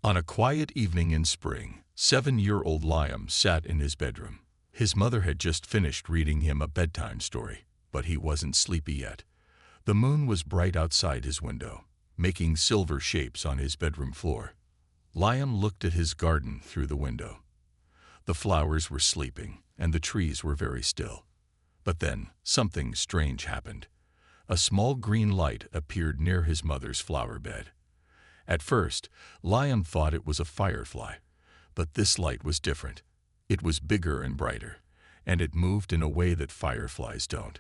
On a quiet evening in spring, 7-year-old Liam sat in his bedroom. His mother had just finished reading him a bedtime story, but he wasn't sleepy yet. The moon was bright outside his window, making silver shapes on his bedroom floor. Liam looked at his garden through the window. The flowers were sleeping, and the trees were very still. But then, something strange happened. A small green light appeared near his mother's flower bed. At first, Liam thought it was a firefly, but this light was different. It was bigger and brighter, and it moved in a way that fireflies don't.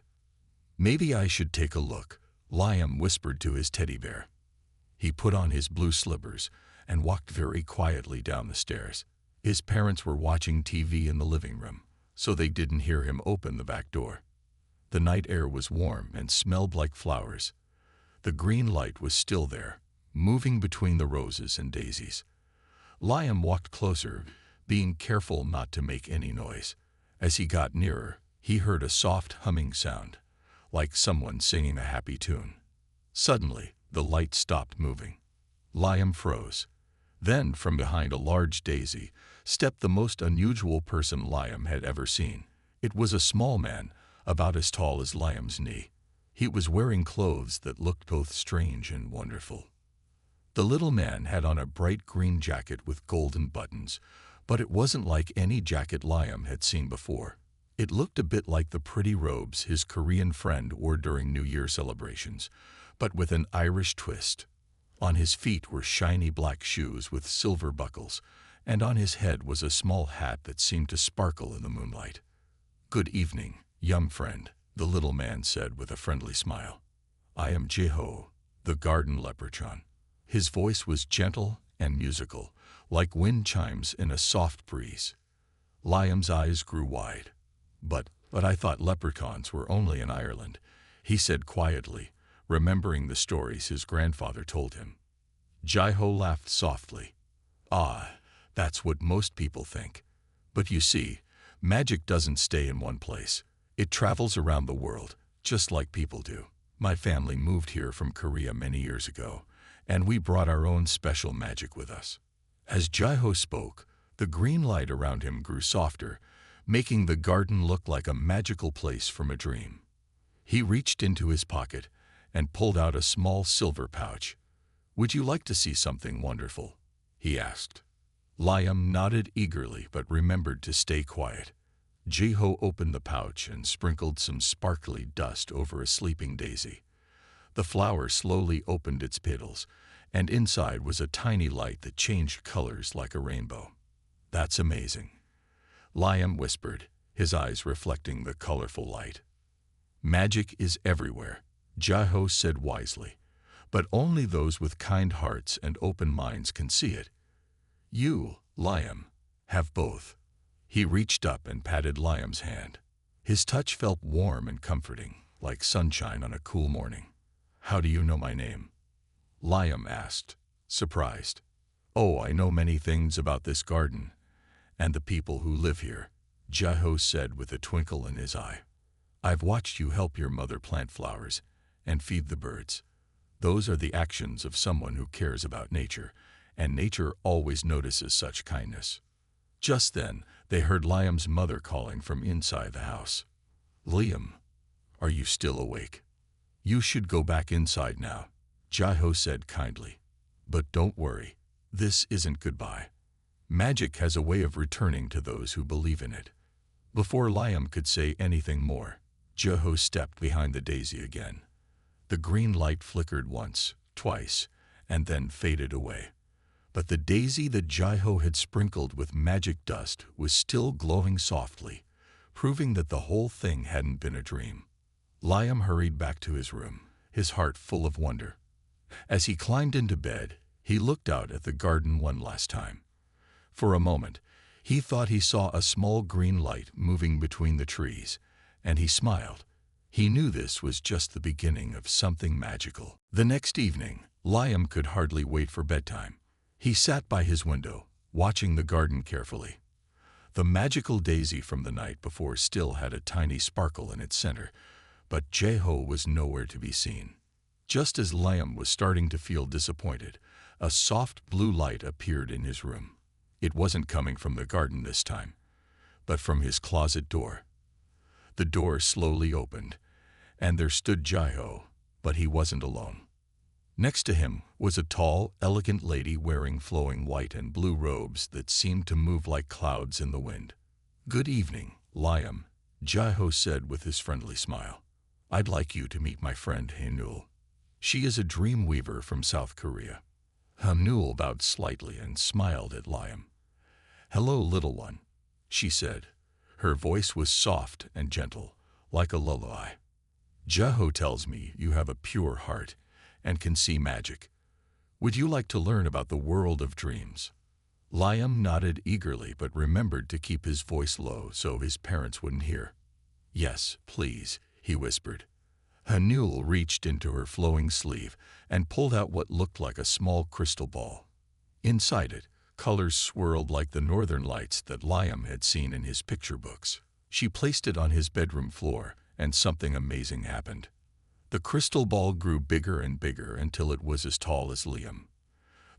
"Maybe I should take a look," Liam whispered to his teddy bear. He put on his blue slippers and walked very quietly down the stairs. His parents were watching TV in the living room, so they didn't hear him open the back door. The night air was warm and smelled like flowers. The green light was still there, moving between the roses and daisies. Liam walked closer, being careful not to make any noise. As he got nearer, he heard a soft humming sound, like someone singing a happy tune. Suddenly, the light stopped moving. Liam froze. Then, from behind a large daisy, stepped the most unusual person Liam had ever seen. It was a small man, about as tall as Liam's knee. He was wearing clothes that looked both strange and wonderful. The little man had on a bright green jacket with golden buttons, but it wasn't like any jacket Liam had seen before. It looked a bit like the pretty robes his Korean friend wore during New Year celebrations, but with an Irish twist. On his feet were shiny black shoes with silver buckles, and on his head was a small hat that seemed to sparkle in the moonlight. "Good evening, young friend," the little man said with a friendly smile. "I am Jeho, the garden leprechaun." His voice was gentle and musical, like wind chimes in a soft breeze. Liam's eyes grew wide. But I thought leprechauns were only in Ireland," he said quietly, remembering the stories his grandfather told him. Jeho laughed softly. "Ah, that's what most people think. But you see, magic doesn't stay in one place. It travels around the world, just like people do. My family moved here from Korea many years ago, and we brought our own special magic with us." As Jeho spoke, the green light around him grew softer, making the garden look like a magical place from a dream. He reached into his pocket and pulled out a small silver pouch. "Would you like to see something wonderful?" he asked. Liam nodded eagerly but remembered to stay quiet. Jeho opened the pouch and sprinkled some sparkly dust over a sleeping daisy. The flower slowly opened its petals, and inside was a tiny light that changed colors like a rainbow. "That's amazing," Liam whispered, his eyes reflecting the colorful light. "Magic is everywhere," Jeho said wisely, "but only those with kind hearts and open minds can see it. You, Liam, have both." He reached up and patted Liam's hand. His touch felt warm and comforting, like sunshine on a cool morning. "How do you know my name?" Liam asked, surprised. "Oh, I know many things about this garden and the people who live here," Jeho said with a twinkle in his eye. "I've watched you help your mother plant flowers and feed the birds. Those are the actions of someone who cares about nature, and nature always notices such kindness." Just then, they heard Liam's mother calling from inside the house. "Liam, are you still awake? You should go back inside now," Jeho said kindly. "But don't worry, this isn't goodbye. Magic has a way of returning to those who believe in it." Before Liam could say anything more, Jeho stepped behind the daisy again. The green light flickered once, twice, and then faded away. But the daisy that Jeho had sprinkled with magic dust was still glowing softly, proving that the whole thing hadn't been a dream. Liam hurried back to his room, his heart full of wonder. As he climbed into bed, he looked out at the garden one last time. For a moment, he thought he saw a small green light moving between the trees, and he smiled. He knew this was just the beginning of something magical. The next evening, Liam could hardly wait for bedtime. He sat by his window, watching the garden carefully. The magical daisy from the night before still had a tiny sparkle in its center, but Jeho was nowhere to be seen. Just as Liam was starting to feel disappointed, A soft blue light appeared in his room. It wasn't coming from the garden this time, but from his closet door. The door slowly opened, and there stood Jai-Ho, but he wasn't alone. Next to him was a tall, elegant lady wearing flowing white and blue robes that seemed to move like clouds in the wind. "Good evening, Liam," Jai-Ho said with his friendly smile. "I'd like you to meet my friend Hae-Nul. She is a dream weaver from South Korea." Hae-Nul bowed slightly and smiled at Liam. "Hello, little one," she said. Her voice was soft and gentle, like a lullaby. "Jai-Ho tells me you have a pure heart and can see magic. Would you like to learn about the world of dreams?" Liam nodded eagerly but remembered to keep his voice low so his parents wouldn't hear. "Yes, please," he whispered. Hae-Nul reached into her flowing sleeve and pulled out what looked like a small crystal ball. Inside it, colors swirled like the northern lights that Liam had seen in his picture books. She placed it on his bedroom floor, and something amazing happened. The crystal ball grew bigger and bigger until it was as tall as Liam.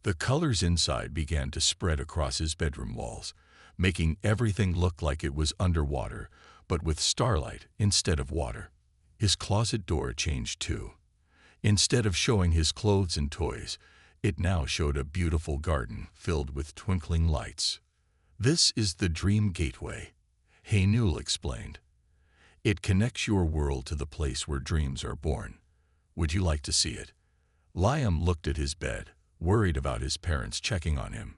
The colors inside began to spread across his bedroom walls, making everything look like it was underwater, but with starlight instead of water. His closet door changed too. Instead of showing his clothes and toys, it now showed a beautiful garden filled with twinkling lights. "This is the Dream Gateway," Hae-Nul explained. "It connects your world to the place where dreams are born. Would you like to see it?" Liam looked at his bed, worried about his parents checking on him.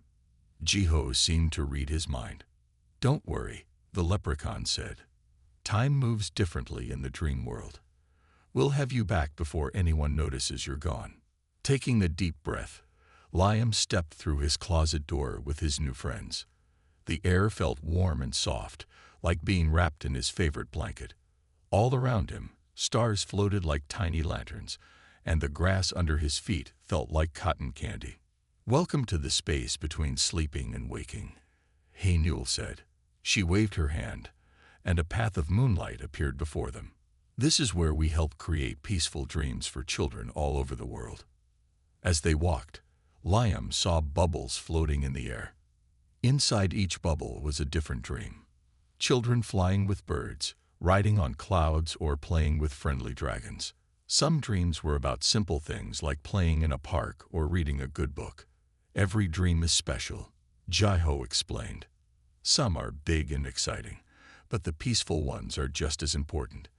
Jai-Ho seemed to read his mind. "Don't worry," the Leprechaun said. "Time moves differently in the dream world. We'll have you back before anyone notices you're gone." Taking a deep breath, Liam stepped through his closet door with his new friends. The air felt warm and soft, like being wrapped in his favorite blanket. All around him, stars floated like tiny lanterns, and the grass under his feet felt like cotton candy. "Welcome to the space between sleeping and waking," Hae-Nul said. She waved her hand, and a path of moonlight appeared before them. "This is where we help create peaceful dreams for children all over the world." As they walked, Liam saw bubbles floating in the air. Inside each bubble was a different dream. Children flying with birds, riding on clouds, or playing with friendly dragons. Some dreams were about simple things like playing in a park or reading a good book. "Every dream is special," Jai-Ho explained. "Some are big and exciting, but the peaceful ones are just as important.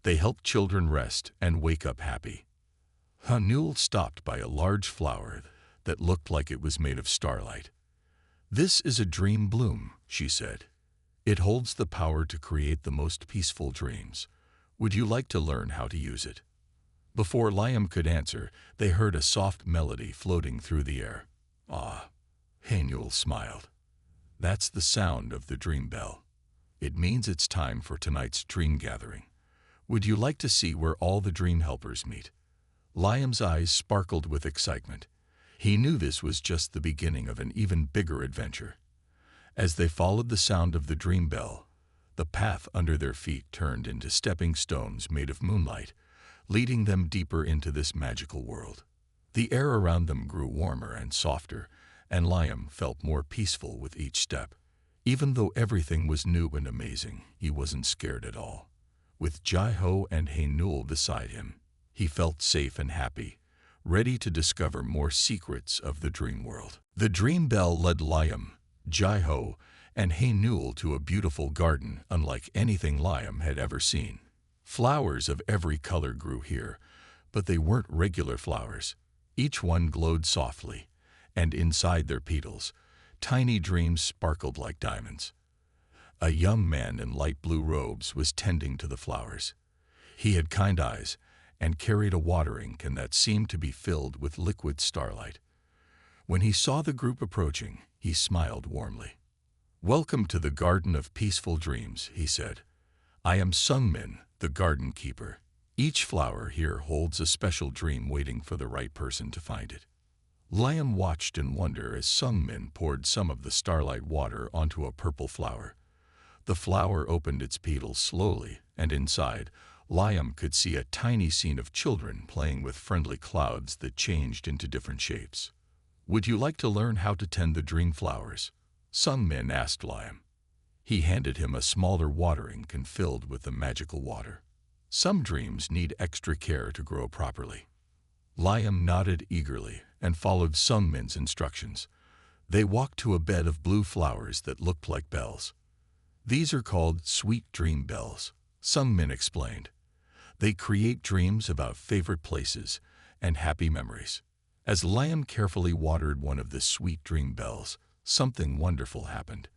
They help children rest and wake up happy." Hae-Nul stopped by a large flower that looked like it was made of starlight. "This is a dream bloom," she said. "It holds the power to create the most peaceful dreams. Would you like to learn how to use it?" Before Liam could answer, they heard a soft melody floating through the air. "Ah," Hae-Nul smiled. "That's the sound of the dream bell. It means it's time for tonight's dream gathering. Would you like to see where all the dream helpers meet?" Liam's eyes sparkled with excitement. He knew this was just the beginning of an even bigger adventure. As they followed the sound of the dream bell, the path under their feet turned into stepping stones made of moonlight, leading them deeper into this magical world. The air around them grew warmer and softer, and Liam felt more peaceful with each step. Even though everything was new and amazing, he wasn't scared at all. With Jai-Ho and Hae-Nul beside him, he felt safe and happy, ready to discover more secrets of the dream world. The dream bell led Liam, Jai-Ho, and Hae-Nul to a beautiful garden unlike anything Liam had ever seen. Flowers of every color grew here, but they weren't regular flowers. Each one glowed softly, and inside their petals, tiny dreams sparkled like diamonds. A young man in light blue robes was tending to the flowers. He had kind eyes and carried a watering can that seemed to be filled with liquid starlight. When he saw the group approaching, he smiled warmly. "Welcome to the Garden of Peaceful Dreams," he said. "I am Sungmin, the garden keeper. Each flower here holds a special dream waiting for the right person to find it." Liam watched in wonder as Sungmin poured some of the starlight water onto a purple flower. The flower opened its petals slowly, and inside, Liam could see a tiny scene of children playing with friendly clouds that changed into different shapes. Would you like to learn how to tend the dream flowers? Sungmin asked Liam. He handed him a smaller watering can filled with the magical water. Some dreams need extra care to grow properly. Liam nodded eagerly and followed Sungmin's instructions. They walked to a bed of blue flowers that looked like bells. These are called sweet dream bells, Sungmin explained. They create dreams about favorite places and happy memories. As Liam carefully watered one of the sweet dream bells, something wonderful happened.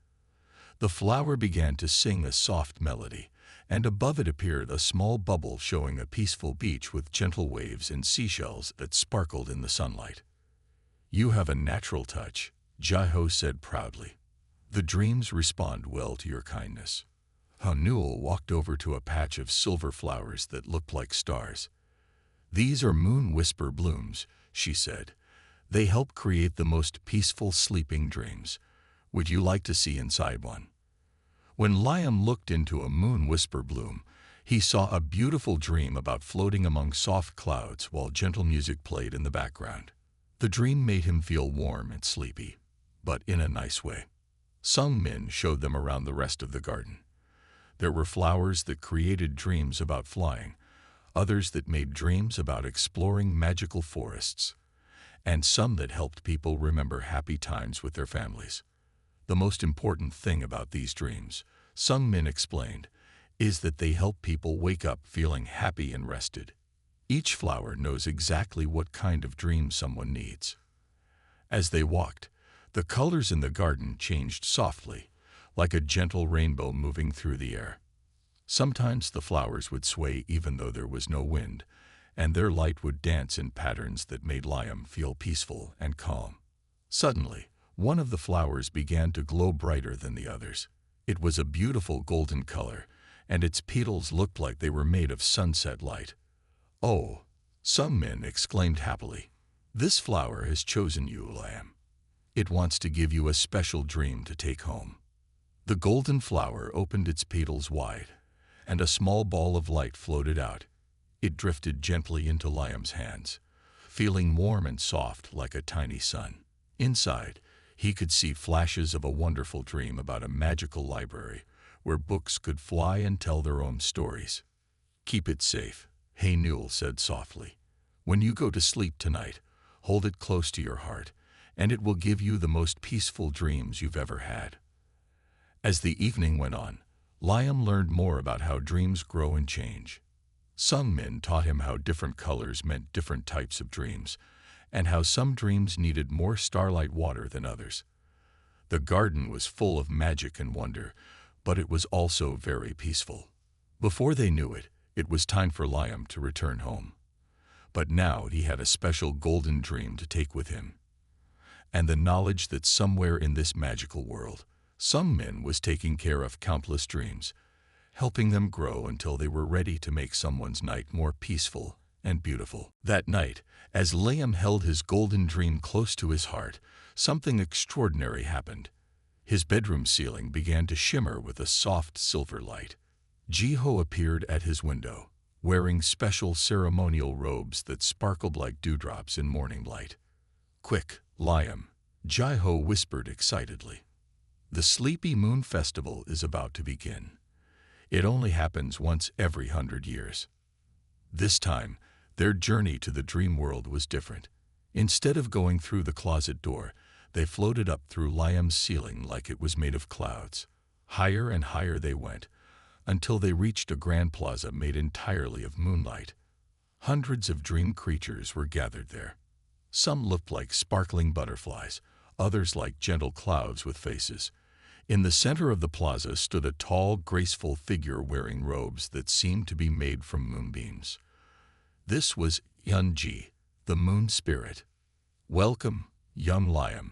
The flower began to sing a soft melody, and above it appeared a small bubble showing a peaceful beach with gentle waves and seashells that sparkled in the sunlight. You have a natural touch, Jaiho said proudly. The dreams respond well to your kindness. Hanul walked over to a patch of silver flowers that looked like stars. These are moon whisper blooms, she said. They help create the most peaceful sleeping dreams. Would you like to see inside one? When Liam looked into a moon whisper bloom, he saw a beautiful dream about floating among soft clouds while gentle music played in the background. The dream made him feel warm and sleepy, but in a nice way. Sungmin showed them around the rest of the garden. There were flowers that created dreams about flying, others that made dreams about exploring magical forests, and some that helped people remember happy times with their families. The most important thing about these dreams, Sungmin explained, is that they help people wake up feeling happy and rested. Each flower knows exactly what kind of dream someone needs. As they walked, the colors in the garden changed softly, like a gentle rainbow moving through the air. Sometimes the flowers would sway even though there was no wind, and their light would dance in patterns that made Liam feel peaceful and calm. Suddenly, one of the flowers began to glow brighter than the others. It was a beautiful golden color, and its petals looked like they were made of sunset light. Oh, Sungmin exclaimed happily. This flower has chosen you, Liam. It wants to give you a special dream to take home. The golden flower opened its petals wide, and a small ball of light floated out. It drifted gently into Liam's hands, feeling warm and soft like a tiny sun. Inside, he could see flashes of a wonderful dream about a magical library where books could fly and tell their own stories. Keep it safe, Hanul said softly. When you go to sleep tonight, hold it close to your heart, and it will give you the most peaceful dreams you've ever had. As the evening went on, Liam learned more about how dreams grow and change. Sungmin taught him how different colors meant different types of dreams, and how some dreams needed more starlight water than others. The garden was full of magic and wonder, but it was also very peaceful. Before they knew it, it was time for Liam to return home. But now he had a special golden dream to take with him, and the knowledge that somewhere in this magical world, Sungmin was taking care of countless dreams, helping them grow until they were ready to make someone's night more peaceful and beautiful. That night, as Liam held his golden dream close to his heart, something extraordinary happened. His bedroom ceiling began to shimmer with a soft silver light. Jiho appeared at his window, wearing special ceremonial robes that sparkled like dewdrops in morning light. Quick, Liam, Jiho whispered excitedly. The Sleepy Moon Festival is about to begin. It only happens once every 100 years. This time, their journey to the dream world was different. Instead of going through the closet door, they floated up through Liam's ceiling like it was made of clouds. Higher and higher they went, until they reached a grand plaza made entirely of moonlight. Hundreds of dream creatures were gathered there. Some looked like sparkling butterflies, others like gentle clouds with faces. In the center of the plaza stood a tall, graceful figure wearing robes that seemed to be made from moonbeams. This was Yunji, the moon spirit. Welcome, young Liam,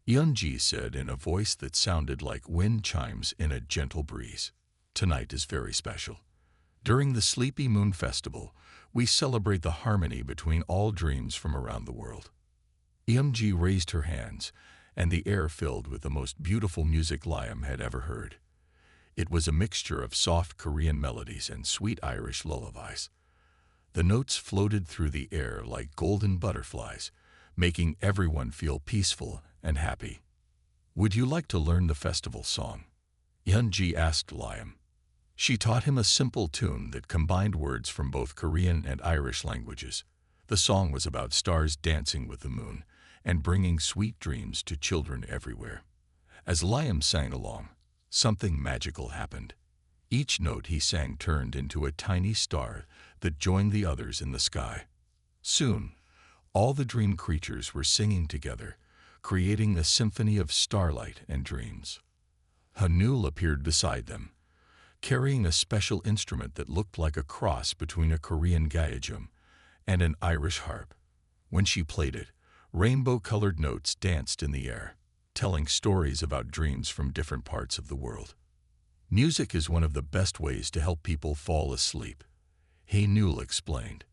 Yunji said in a voice that sounded like wind chimes in a gentle breeze. Tonight is very special. During the Sleepy Moon Festival, we celebrate the harmony between all dreams from around the world. Yunji raised her hands, and the air filled with the most beautiful music Liam had ever heard. It was a mixture of soft Korean melodies and sweet Irish lullabies. The notes floated through the air like golden butterflies, making everyone feel peaceful and happy. Would you like to learn the festival song? Yunji asked Liam. She taught him a simple tune that combined words from both Korean and Irish languages. The song was about stars dancing with the moon and bringing sweet dreams to children everywhere. As Liam sang along, something magical happened. Each note he sang turned into a tiny star that joined the others in the sky. Soon, all the dream creatures were singing together, creating a symphony of starlight and dreams. Hanul appeared beside them, carrying a special instrument that looked like a cross between a Korean gayajum and an Irish harp. When she played it, rainbow-colored notes danced in the air, telling stories about dreams from different parts of the world. Music is one of the best ways to help people fall asleep, Hanul explained.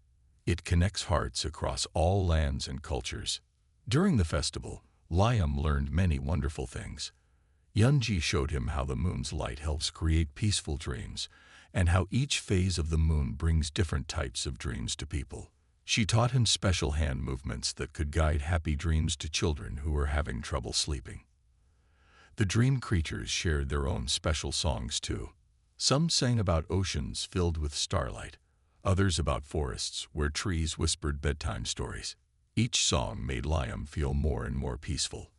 It connects hearts across all lands and cultures. During the festival, Liam learned many wonderful things. Yunji showed him how the moon's light helps create peaceful dreams, and how each phase of the moon brings different types of dreams to people. She taught him special hand movements that could guide happy dreams to children who were having trouble sleeping. The dream creatures shared their own special songs too. Some sang about oceans filled with starlight, others about forests where trees whispered bedtime stories. Each song made Liam feel more and more peaceful.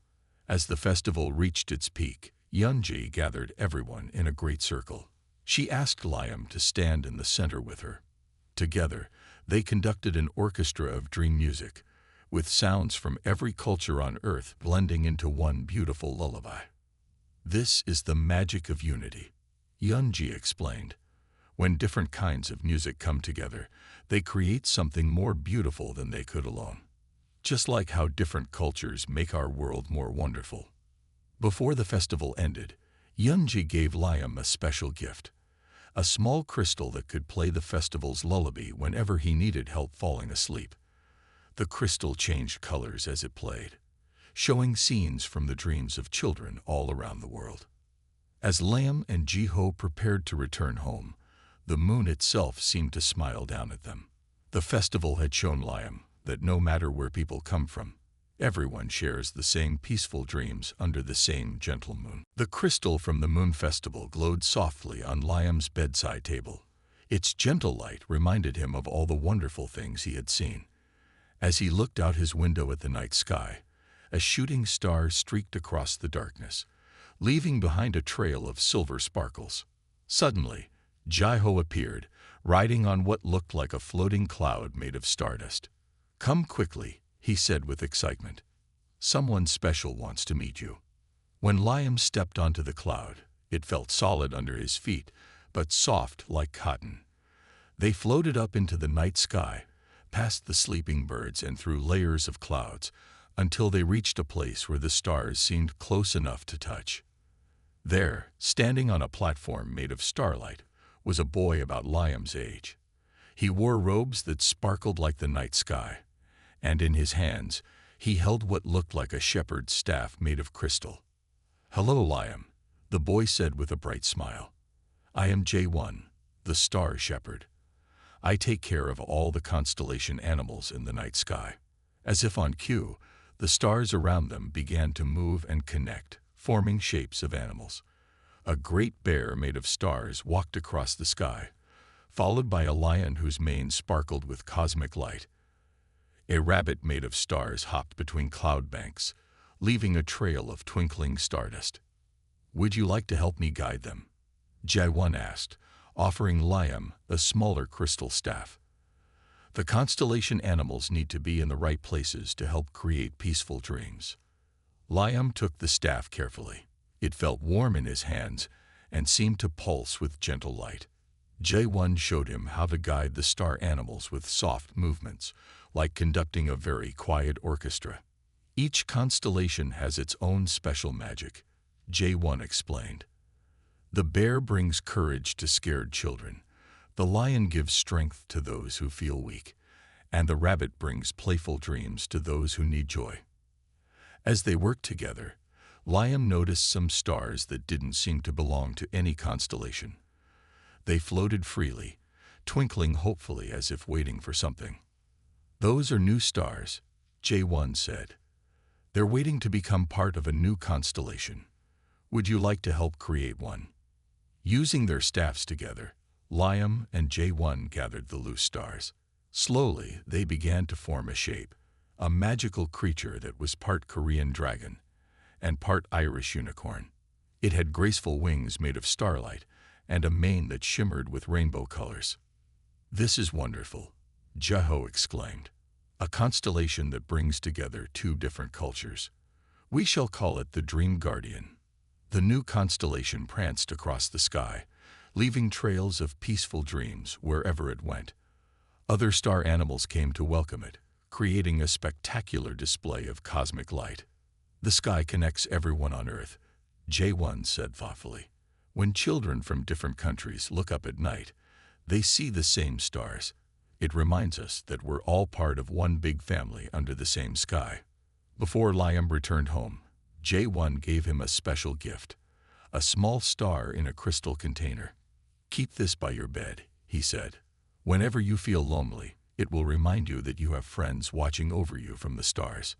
As the festival reached its peak, Yunji gathered everyone in a great circle. She asked Liam to stand in the center with her. Together, they conducted an orchestra of dream music, with sounds from every culture on Earth blending into one beautiful lullaby. This is the magic of unity, Yunji explained. When different kinds of music come together, they create something more beautiful than they could alone. Just like how different cultures make our world more wonderful. Before the festival ended, Yunji gave Liam a special gift, a small crystal that could play the festival's lullaby whenever he needed help falling asleep. The crystal changed colors as it played, showing scenes from the dreams of children all around the world. As Liam and Ji-ho prepared to return home, the moon itself seemed to smile down at them. The festival had shown Liam that no matter where people come from, everyone shares the same peaceful dreams under the same gentle moon. The crystal from the moon festival glowed softly on Liam's bedside table. Its gentle light reminded him of all the wonderful things he had seen. As he looked out his window at the night sky, a shooting star streaked across the darkness, leaving behind a trail of silver sparkles. Suddenly, Ji-ho appeared, riding on what looked like a floating cloud made of stardust. "Come quickly," he said with excitement. "Someone special wants to meet you." When Liam stepped onto the cloud, it felt solid under his feet, but soft like cotton. They floated up into the night sky, past the sleeping birds and through layers of clouds, until they reached a place where the stars seemed close enough to touch. There, standing on a platform made of starlight, was a boy about Liam's age. He wore robes that sparkled like the night sky, and in his hands he held what looked like a shepherd's staff made of crystal. "Hello, Liam," the boy said with a bright smile. "I am J1, the star shepherd. I take care of all the constellation animals in the night sky." As if on cue, the stars around them began to move and connect, forming shapes of animals. A great bear made of stars walked across the sky, followed by a lion whose mane sparkled with cosmic light. A rabbit made of stars hopped between cloud banks, leaving a trail of twinkling stardust. "Would you like to help me guide them?" Jae-won asked, offering Liam a smaller crystal staff. The constellation animals need to be in the right places to help create peaceful dreams. Liam took the staff carefully. It felt warm in his hands and seemed to pulse with gentle light. Jae-won showed him how to guide the star animals with soft movements, like conducting a very quiet orchestra. Each constellation has its own special magic, Jae-won explained. The bear brings courage to scared children, the lion gives strength to those who feel weak, and the rabbit brings playful dreams to those who need joy. As they worked together, Liam noticed some stars that didn't seem to belong to any constellation. They floated freely, twinkling hopefully as if waiting for something. "Those are new stars," J1 said. They're waiting to become part of a new constellation. Would you like to help create one? Using their staffs together, Liam and J1 gathered the loose stars. Slowly, they began to form a shape, a magical creature that was part Korean dragon and part Irish unicorn. It had graceful wings made of starlight and a mane that shimmered with rainbow colors. "This is wonderful," Jaho exclaimed. "A constellation that brings together two different cultures. We shall call it the Dream Guardian." The new constellation pranced across the sky, leaving trails of peaceful dreams wherever it went. Other star animals came to welcome it, creating a spectacular display of cosmic light. "The sky connects everyone on Earth," J1 said thoughtfully. "When children from different countries look up at night, they see the same stars. It reminds us that we're all part of one big family under the same sky." Before Liam returned home, J1 gave him a special gift, a small star in a crystal container. "Keep this by your bed," he said. "Whenever you feel lonely, it will remind you that you have friends watching over you from the stars."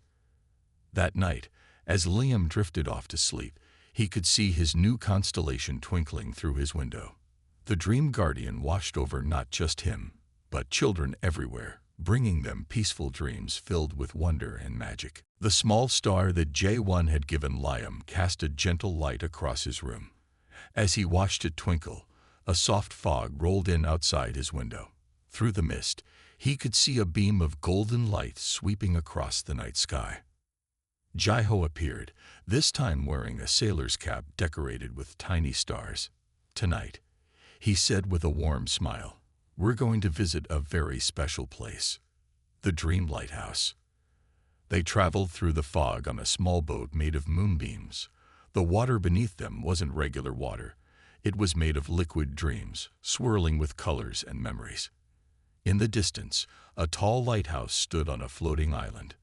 That night, as Liam drifted off to sleep, he could see his new constellation twinkling through his window. The Dream Guardian watched over not just him, but children everywhere, bringing them peaceful dreams filled with wonder and magic. The small star that J1 had given Liam cast a gentle light across his room. As he watched it twinkle, a soft fog rolled in outside his window. Through the mist, he could see a beam of golden light sweeping across the night sky. Jaho appeared, this time wearing a sailor's cap decorated with tiny stars. "Tonight," he said with a warm smile, "we're going to visit a very special place, the Dream Lighthouse." They traveled through the fog on a small boat made of moonbeams. The water beneath them wasn't regular water. It was made of liquid dreams, swirling with colors and memories. In the distance, a tall lighthouse stood on a floating island.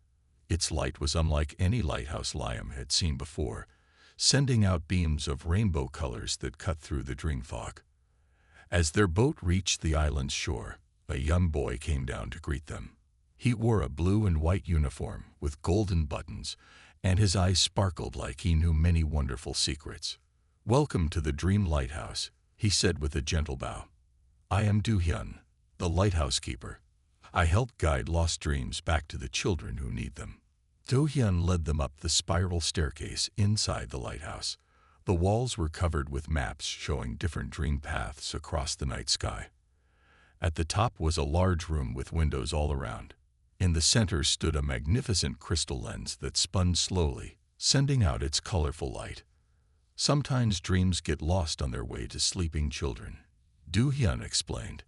Its light was unlike any lighthouse Liam had seen before, sending out beams of rainbow colors that cut through the dream fog. As their boat reached the island's shore, a young boy came down to greet them. He wore a blue and white uniform with golden buttons, and his eyes sparkled like he knew many wonderful secrets. "Welcome to the Dream Lighthouse," he said with a gentle bow. "I am Do-hyun, the lighthouse keeper. I help guide lost dreams back to the children who need them." Do-hyun led them up the spiral staircase inside the lighthouse. The walls were covered with maps showing different dream paths across the night sky. At the top was a large room with windows all around. In the center stood a magnificent crystal lens that spun slowly, sending out its colorful light. "Sometimes dreams get lost on their way to sleeping children," Do-hyun explained.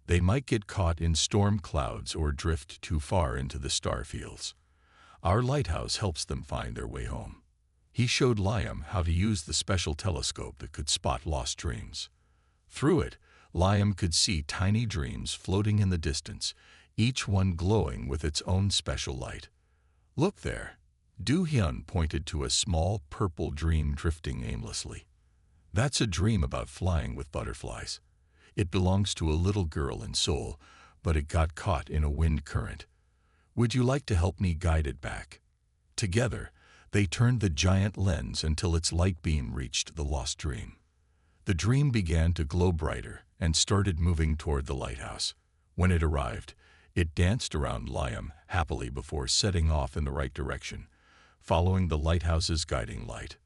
"They might get caught in storm clouds or drift too far into the star fields. Our lighthouse helps them find their way home." He showed Liam how to use the special telescope that could spot lost dreams. Through it, Liam could see tiny dreams floating in the distance, each one glowing with its own special light. "Look there." Do-hyun pointed to a small purple dream drifting aimlessly. "That's a dream about flying with butterflies. It belongs to a little girl in Seoul, but it got caught in a wind current. Would you like to help me guide it back?" Together, they turned the giant lens until its light beam reached the lost dream. The dream began to glow brighter and started moving toward the lighthouse. When it arrived, it danced around Liam happily before setting off in the right direction, following the lighthouse's guiding light.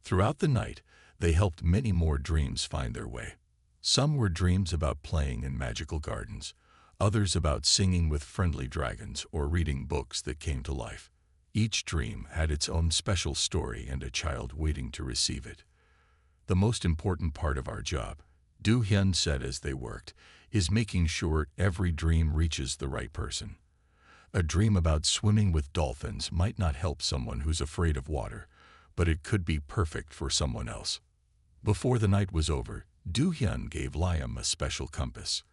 Throughout the night, they helped many more dreams find their way. Some were dreams about playing in magical gardens, others about singing with friendly dragons or reading books that came to life. Each dream had its own special story and a child waiting to receive it. "The most important part of our job," Do-hyun said as they worked, "is making sure every dream reaches the right person. A dream about swimming with dolphins might not help someone who's afraid of water, but it could be perfect for someone else." Before the night was over, Do-hyun gave Liam a special compass.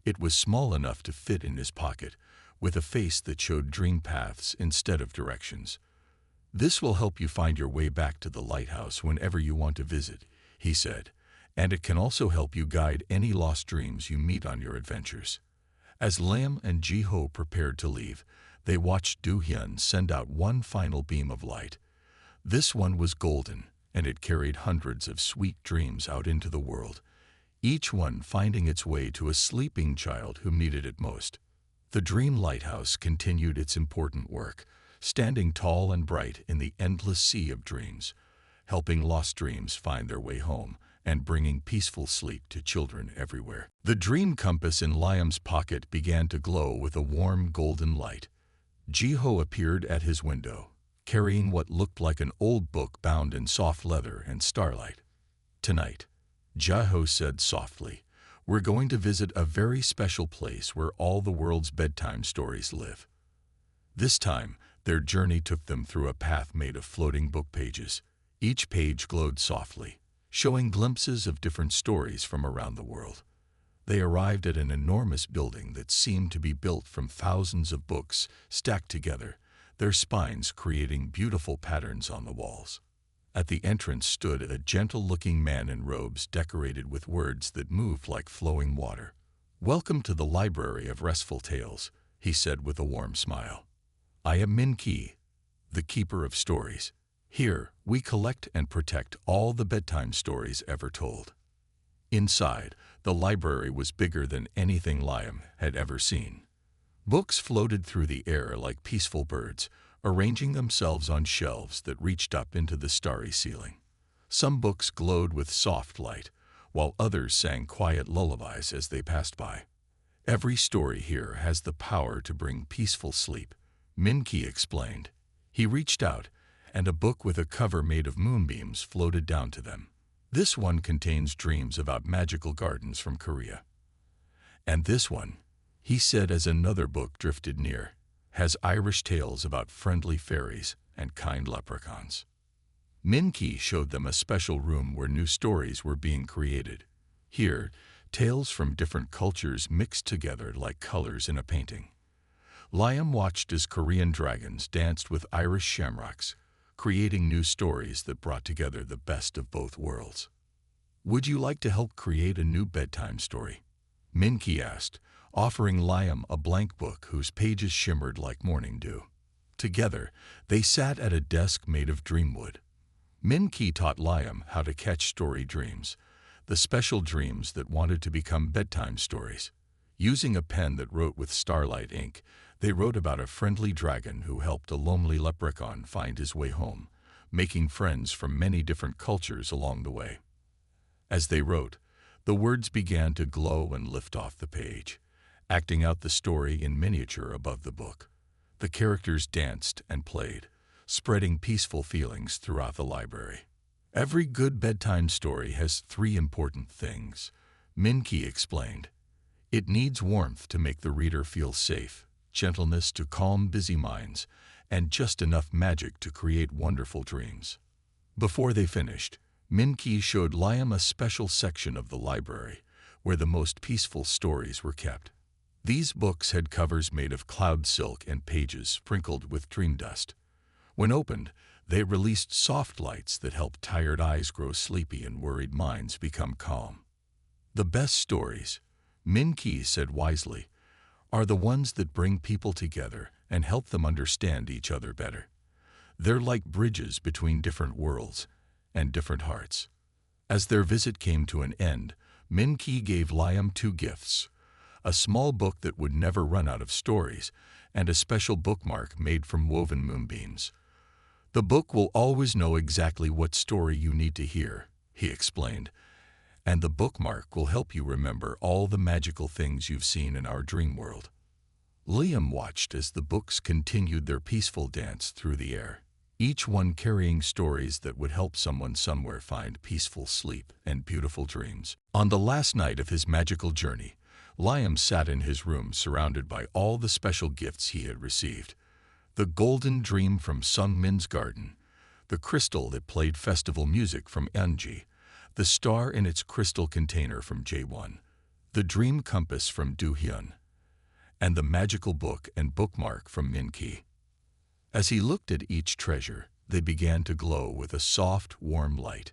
It was small enough to fit in his pocket, with a face that showed dream paths instead of directions. "This will help you find your way back to the lighthouse whenever you want to visit," he said, "and it can also help you guide any lost dreams you meet on your adventures." As Lam and Ji-ho prepared to leave, they watched Du Hyun send out one final beam of light. This one was golden, and it carried hundreds of sweet dreams out into the world, each one finding its way to a sleeping child who needed it most. The Dream Lighthouse continued its important work, standing tall and bright in the endless sea of dreams, helping lost dreams find their way home and bringing peaceful sleep to children everywhere. The dream compass in Liam's pocket began to glow with a warm golden light. Jiho appeared at his window, carrying what looked like an old book bound in soft leather and starlight. "Tonight," Jiho said softly, "we're going to visit a very special place where all the world's bedtime stories live." This time, their journey took them through a path made of floating book pages. Each page glowed softly, showing glimpses of different stories from around the world. They arrived at an enormous building that seemed to be built from thousands of books stacked together, their spines creating beautiful patterns on the walls. At the entrance stood a gentle-looking man in robes decorated with words that moved like flowing water. "Welcome to the Library of Restful Tales," he said with a warm smile. "I am Min Ki, the Keeper of Stories. Here, we collect and protect all the bedtime stories ever told." Inside, the library was bigger than anything Liam had ever seen. Books floated through the air like peaceful birds, arranging themselves on shelves that reached up into the starry ceiling. Some books glowed with soft light, while others sang quiet lullabies as they passed by. "Every story here has the power to bring peaceful sleep," Min Ki explained. He reached out, and a book with a cover made of moonbeams floated down to them. "This one contains dreams about magical gardens from Korea. And this one," he said as another book drifted near, "has Irish tales about friendly fairies and kind leprechauns." Min Ki showed them a special room where new stories were being created. Here, tales from different cultures mixed together like colors in a painting. Liam watched as Korean dragons danced with Irish shamrocks, creating new stories that brought together the best of both worlds. "Would you like to help create a new bedtime story?" Min Ki asked, offering Liam a blank book whose pages shimmered like morning dew. Together, they sat at a desk made of dreamwood. Min Ki taught Liam how to catch story dreams, the special dreams that wanted to become bedtime stories. Using a pen that wrote with starlight ink, they wrote about a friendly dragon who helped a lonely leprechaun find his way home, making friends from many different cultures along the way. As they wrote, the words began to glow and lift off the page, acting out the story in miniature above the book. The characters danced and played, spreading peaceful feelings throughout the library. "Every good bedtime story has 3 important things," Min Ki explained. "It needs warmth to make the reader feel safe, gentleness to calm busy minds, and just enough magic to create wonderful dreams." Before they finished, Min Ki showed Liam a special section of the library where the most peaceful stories were kept. These books had covers made of cloud silk and pages sprinkled with dream dust. When opened, they released soft lights that helped tired eyes grow sleepy and worried minds become calm. "The best stories," Min Ki said wisely, "are the ones that bring people together and help them understand each other better. They're like bridges between different worlds and different hearts." As their visit came to an end, Min Ki gave Liam 2 gifts, a small book that would never run out of stories, and a special bookmark made from woven moonbeams. "The book will always know exactly what story you need to hear," he explained, "and the bookmark will help you remember all the magical things you've seen in our dream world." Liam watched as the books continued their peaceful dance through the air, each one carrying stories that would help someone somewhere find peaceful sleep and beautiful dreams. On the last night of his magical journey, Liam sat in his room surrounded by all the special gifts he had received. The golden dream from Sung Min's garden, the crystal that played festival music from Eunji, the star in its crystal container from Jaewon, the dream compass from Do Hyun, and the magical book and bookmark from Min Ki. As he looked at each treasure, they began to glow with a soft, warm light.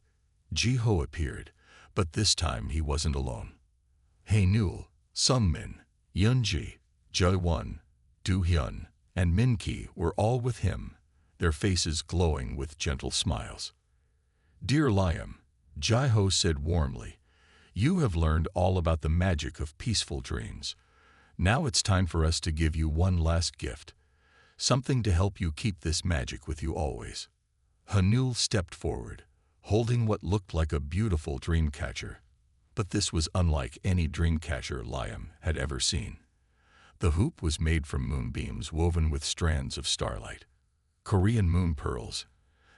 Jiho appeared, but this time he wasn't alone. Hae Nul, Sung Min, Eunji, Jaewon, Do Hyun, and Minki were all with him, their faces glowing with gentle smiles. "Dear Liam," Jai-Ho said warmly, "you have learned all about the magic of peaceful dreams. Now it's time for us to give you one last gift, something to help you keep this magic with you always." Hanul stepped forward, holding what looked like a beautiful dream catcher. But this was unlike any dream catcher Liam had ever seen. The hoop was made from moonbeams woven with strands of starlight. Korean moon pearls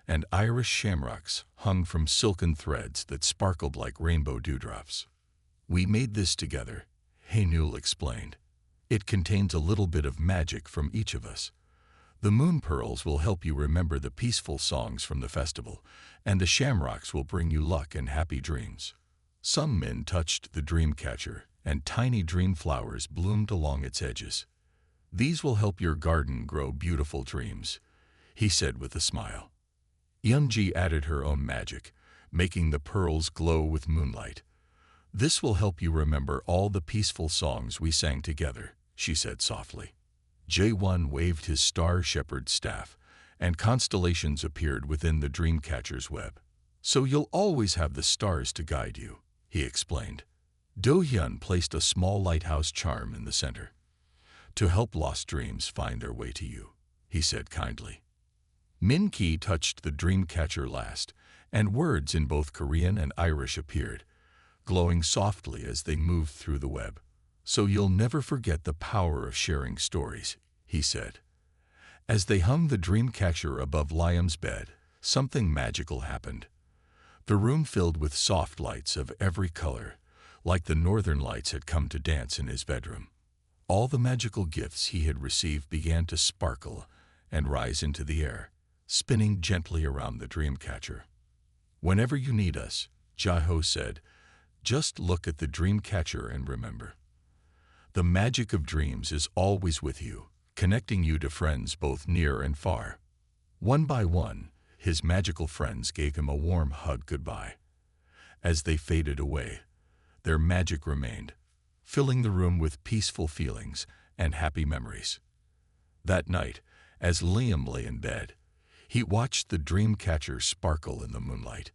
and Irish shamrocks hung from silken threads that sparkled like rainbow dewdrops. "We made this together," Hanul explained. "It contains a little bit of magic from each of us. The moon pearls will help you remember the peaceful songs from the festival, and the shamrocks will bring you luck and happy dreams." Some men touched the dream catcher, and tiny dream flowers bloomed along its edges. "These will help your garden grow beautiful dreams," he said with a smile. Yoonji added her own magic, making the pearls glow with moonlight. "This will help you remember all the peaceful songs we sang together," she said softly. Jae-won waved his star shepherd staff, and constellations appeared within the dream catcher's web. "So you'll always have the stars to guide you," he explained. Do-hyun placed a small lighthouse charm in the center. "To help lost dreams find their way to you," he said kindly. Min-ki touched the dream catcher last, and words in both Korean and Irish appeared, glowing softly as they moved through the web. "So you'll never forget the power of sharing stories," he said. As they hung the dream catcher above Liam's bed, something magical happened. The room filled with soft lights of every color, like the northern lights had come to dance in his bedroom. All the magical gifts he had received began to sparkle and rise into the air, spinning gently around the dream catcher. "Whenever you need us," Jai-Ho said, "just look at the dream catcher and remember. The magic of dreams is always with you, connecting you to friends both near and far." One by one, his magical friends gave him a warm hug goodbye. As they faded away, their magic remained, filling the room with peaceful feelings and happy memories. That night, as Liam lay in bed, he watched the dream catcher sparkle in the moonlight.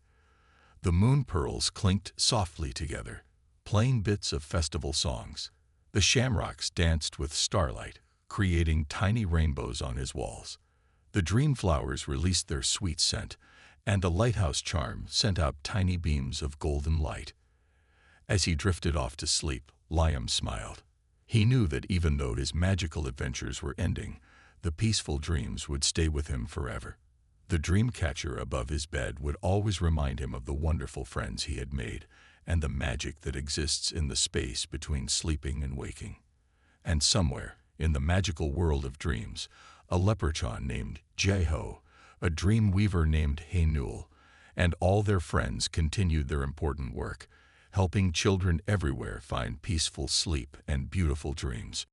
The moon pearls clinked softly together, playing bits of festival songs. The shamrocks danced with starlight, creating tiny rainbows on his walls. The dream flowers released their sweet scent, and the lighthouse charm sent out tiny beams of golden light. As he drifted off to sleep, Liam smiled. He knew that even though his magical adventures were ending, the peaceful dreams would stay with him forever. The dream catcher above his bed would always remind him of the wonderful friends he had made and the magic that exists in the space between sleeping and waking. And somewhere, in the magical world of dreams, a leprechaun named Jae-Ho, a dream weaver named Hae-Nul, and all their friends continued their important work, helping children everywhere find peaceful sleep and beautiful dreams.